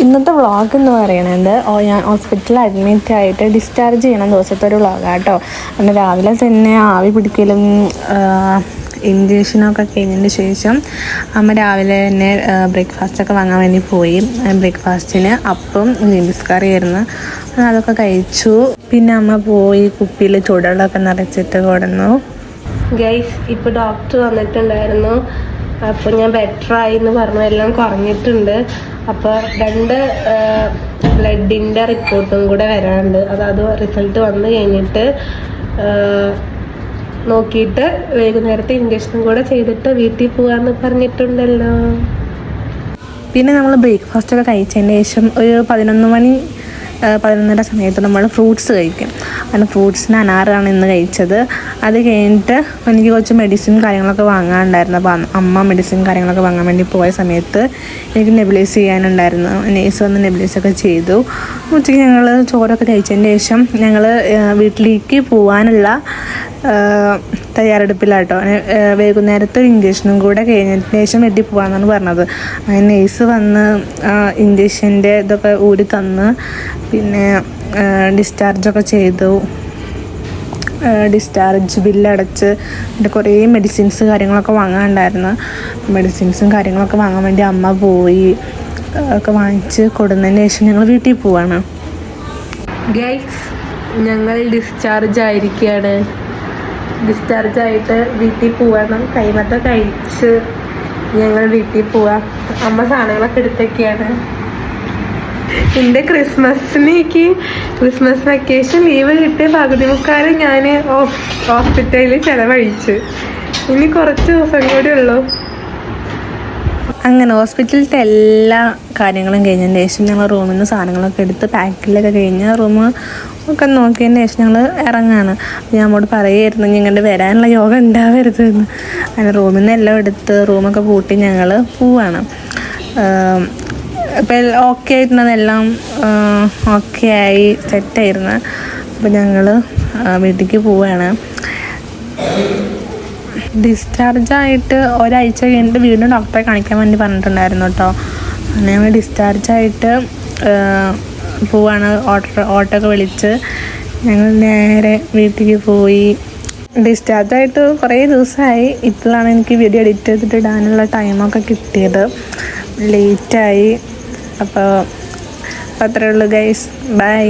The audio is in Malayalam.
ഇന്നത്തെ വ്ളോഗ് എന്ന് പറയുന്നത് ഞാൻ ഹോസ്പിറ്റലിൽ അഡ്മിറ്റ് ആയിട്ട് ഡിസ്ചാർജ് ചെയ്യണ ദിവസത്തെ ഒരു വ്ളോഗാണ് കേട്ടോ. അന്ന് രാവിലെ തന്നെ ആവി പിടിക്കലും ഇഞ്ചക്ഷനൊക്കെ കഴിഞ്ഞതിന് ശേഷം അമ്മ രാവിലെ തന്നെ ബ്രേക്ക്ഫാസ്റ്റൊക്കെ വാങ്ങാൻ വേണ്ടി പോയി. ബ്രേക്ക്ഫാസ്റ്റിന് അപ്പം ഗ്രീൻപീസ് കറിയായിരുന്നു, അതൊക്കെ കഴിച്ചു. പിന്നെ അമ്മ പോയി കുപ്പിയിൽ ചൂടുവെള്ളമൊക്കെ നിറച്ചിട്ട് കൊടുന്നു. ഗൈസ്, ഇപ്പോൾ ഡോക്ടർ വന്നിട്ടുണ്ടായിരുന്നു. അപ്പോൾ ഞാൻ ബെറ്ററായി എന്ന് പറഞ്ഞു, എല്ലാം കുറഞ്ഞിട്ടുണ്ട്. അപ്പോൾ 2 ബ്ലഡിൻ്റെ റിപ്പോർട്ടും കൂടെ വരാനുണ്ട്. അത് റിസൾട്ട് വന്നു കഴിഞ്ഞിട്ട് നോക്കിയിട്ട് വൈകുന്നേരത്തെ ഇഞ്ചക്ഷനും കൂടെ ചെയ്തിട്ട് വീട്ടിൽ പോകാമെന്ന് പറഞ്ഞിട്ടുണ്ടല്ലോ. പിന്നെ നമ്മൾ ബ്രേക്ക്ഫാസ്റ്റൊക്കെ കഴിച്ചതിന് ശേഷം ഒരു 11:30 സമയത്ത് നമ്മൾ ഫ്രൂട്ട്സ് കഴിക്കും. അങ്ങനെ ഫ്രൂട്ട്സിന് അനാറാണ് ഇന്ന് കഴിച്ചത്. അത് കഴിഞ്ഞിട്ട് എനിക്ക് കുറച്ച് മെഡിസിൻ കാര്യങ്ങളൊക്കെ വാങ്ങാനുണ്ടായിരുന്നു. അപ്പോൾ അമ്മ മെഡിസിൻ കാര്യങ്ങളൊക്കെ വാങ്ങാൻ വേണ്ടി പോയ സമയത്ത് എനിക്ക് നെബുലൈസ് ചെയ്യാനുണ്ടായിരുന്നു. നേഴ്സ് വന്ന് നെബുലൈസൊക്കെ ചെയ്തു. ഉച്ചയ്ക്ക് ഞങ്ങൾ ചോറൊക്കെ കഴിച്ചതിന് ശേഷം ഞങ്ങൾ വീട്ടിലേക്ക് പോകാനുള്ള തയ്യാറെടുപ്പിലാട്ടോ. വൈകുന്നേരത്തെ ഇഞ്ചക്ഷനും കൂടെ കഴിഞ്ഞതിന് ശേഷം വീട്ടിൽ പോകാമെന്നാണ് പറഞ്ഞത്. അങ്ങനെ നേഴ്സ് വന്ന് ഇഞ്ചക്ഷൻ്റെ ഇതൊക്കെ ഊരി തന്ന് പിന്നെ ഡിസ്ചാർജൊക്കെ ചെയ്തു. ഡിസ്ചാർജ് ബില്ലടച്ച് പിന്നെ കുറേ മെഡിസിൻസ് കാര്യങ്ങളൊക്കെ വാങ്ങാനുണ്ടായിരുന്നു. മെഡിസിൻസും കാര്യങ്ങളൊക്കെ വാങ്ങാൻ വേണ്ടി അമ്മ പോയി. ഒക്കെ വാങ്ങിച്ച് കൊടുന്നതിന് ശേഷം ഞങ്ങൾ വീട്ടിൽ പോവാണ്. ഗൈസ്, ഞങ്ങൾ ഡിസ്ചാർജായിരിക്കുകയാണ്. ഡിസ്ചാർജായിട്ട് വീട്ടിൽ പോവാണ്. കൈമത്ത കഴിച്ച് ഞങ്ങൾ വീട്ടിൽ പോവാം. അമ്മ സാധനങ്ങളൊക്കെ എടുത്തൊക്കെയാണ്. എൻ്റെ ക്രിസ്മസ് വെക്കേഷൻ ലീവ് കിട്ടിയ പകുതി മുക്കാലും ഞാൻ ഹോസ്പിറ്റലിൽ ചിലവഴിച്ചു. ഇനി കുറച്ച് ദിവസം കൂടി ഉള്ളൂ. അങ്ങനെ ഹോസ്പിറ്റലിലത്തെ എല്ലാ കാര്യങ്ങളും കഴിഞ്ഞതിന് ശേഷം ഞങ്ങൾ റൂമിൽ നിന്ന് സാധനങ്ങളൊക്കെ എടുത്ത് പാക്കിലൊക്കെ കഴിഞ്ഞ് റൂം ഒക്കെ നോക്കിയതിന് ശേഷം ഞങ്ങൾ ഇറങ്ങാണ്. ഞാൻ അങ്ങോട്ട് പറയുമായിരുന്നു ഞങ്ങളുടെ വരാനുള്ള യോഗ ഉണ്ടാവരുതെന്ന്. അങ്ങനെ റൂമിൽ നിന്ന് എല്ലാം എടുത്ത് റൂമൊക്കെ പൂട്ടി ഞങ്ങൾ പോവാണ്. അപ്പോൾ ഓക്കെ ആയിരുന്നതെല്ലാം ഓക്കെ ആയി സെറ്റായിരുന്നു. അപ്പോൾ ഞങ്ങൾ വീട്ടിലേക്ക് പോവുകയാണ്. ഡിസ്ചാർജായിട്ട് ഒരാഴ്ച കഴിഞ്ഞിട്ട് വീണ്ടും ഡോക്ടറെ കാണിക്കാൻ വേണ്ടി പറഞ്ഞിട്ടുണ്ടായിരുന്നു കേട്ടോ. അങ്ങനെ ഞങ്ങൾ ഡിസ്ചാർജായിട്ട് പോവാണ്. ഓട്ടോയൊക്കെ വിളിച്ച് ഞങ്ങൾ നേരെ വീട്ടിലേക്ക് പോയി. ഡിസ്ചാർജായിട്ട് കുറേ ദിവസമായി. ഇപ്പോഴാണ് എനിക്ക് വീഡിയോ എഡിറ്റ് ചെയ്തിട്ട് ഇടാനുള്ള ടൈമൊക്കെ കിട്ടിയത്. ലേറ്റായി. അപ്പോൾ അത്രയേ ഉള്ളൂ ഗൈസ്. ബൈ.